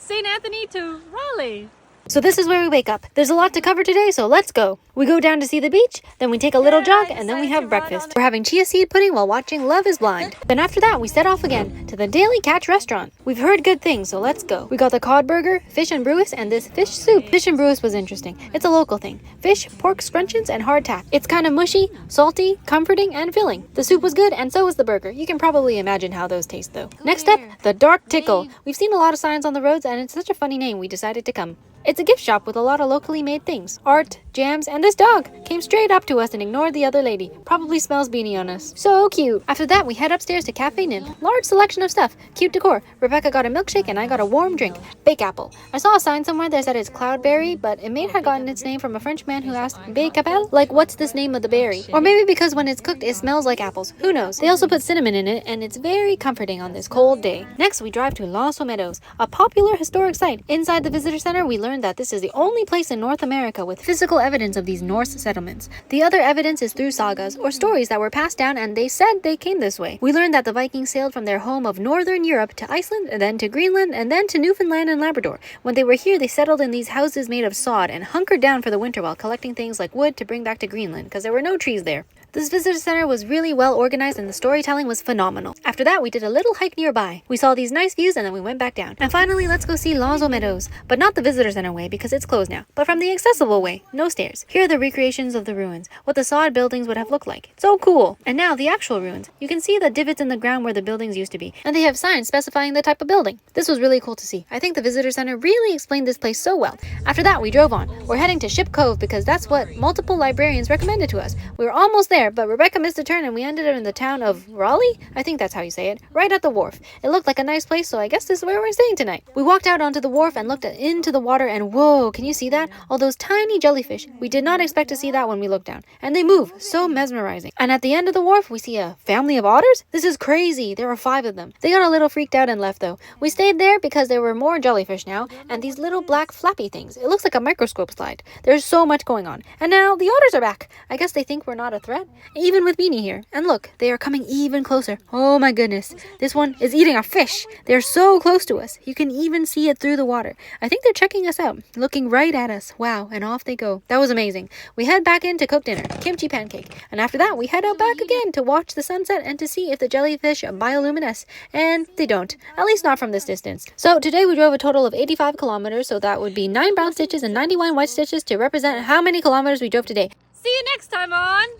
St. Anthony to Raleigh. So this is where we wake up. There's a lot to cover today, so let's go. We go down to see the beach, then we take a little jog, and then we have breakfast. We're having chia seed pudding while watching Love is Blind. Then after that, we set off again to the Daily Catch restaurant. We've heard good things, so let's go. We got the cod burger, fish and brewis, and this fish soup. Fish and brewis was interesting. It's a local thing. Fish, pork scrunchions, and hardtack. It's kind of mushy, salty, comforting, and filling. The soup was good, and so was the burger. You can probably imagine how those taste, though. Next up, the Dark Tickle. We've seen a lot of signs on the roads, and it's such a funny name, we decided to come. It's a gift shop with a lot of locally made things. Art, jams, and this dog came straight up to us and ignored the other lady. Probably smells beanie on us. So cute. After that, we head upstairs to Cafe Nymph. Large selection of stuff. Cute decor. Rebecca got a milkshake and I got a warm drink. Bake apple. I saw a sign somewhere that said it's cloudberry, but it may have gotten its name from a French man who asked, Bake apple? Like, what's this name of the berry? Or maybe because when it's cooked, it smells like apples. Who knows? They also put cinnamon in it, and it's very comforting on this cold day. Next, we drive to Meadows, a popular historic site. Inside the visitor center, we learned that this is the only place in North America with physical evidence of these Norse settlements. The other evidence is through sagas, or stories that were passed down and they said they came this way. We learned that the Vikings sailed from their home of northern Europe to Iceland, and then to Greenland, and then to Newfoundland and Labrador. When they were here, they settled in these houses made of sod and hunkered down for the winter while collecting things like wood to bring back to Greenland, because there were no trees there. This visitor center was really well organized and the storytelling was phenomenal. After that, we did a little hike nearby. We saw these nice views and then we went back down. And finally, let's go see Meadows, but not the visitor center way because it's closed now, but from the accessible way, no stairs. Here are the recreations of the ruins, what the sod buildings would have looked like. So cool! And now the actual ruins. You can see the divots in the ground where the buildings used to be, and they have signs specifying the type of building. This was really cool to see. I think the visitor center really explained this place so well. After that, we drove on. We're heading to Ship Cove because that's what multiple librarians recommended to us. We were almost there, but Rebecca missed a turn and we ended up in the town of Raleigh? I think that's how you say it. Right at the wharf. It looked like a nice place, so I guess this is where we're staying tonight. We walked out onto the wharf and looked into the water and whoa, can you see that? All those tiny jellyfish. We did not expect to see that when we looked down. And they move. So mesmerizing. And at the end of the wharf, we see a family of otters? This is crazy. There are 5 of them. They got a little freaked out and left though. We stayed there because there were more jellyfish now and these little black flappy things. It looks like a microscope slide. There's so much going on. And now the otters are back. I guess they think we're not a threat. Even with Beanie here. And look, they are coming even closer. Oh my goodness. This one is eating a fish. They're so close to us. You can even see it through the water. I think they're checking us out, looking right at us. Wow, and off they go. That was amazing. We head back in to cook dinner, kimchi pancake. And after that, we head out back again to watch the sunset and to see if the jellyfish bioluminesce. And they don't, at least not from this distance. So today we drove a total of 85 kilometers, so that would be 9 brown stitches and 91 white stitches to represent how many kilometers we drove today. See you next time on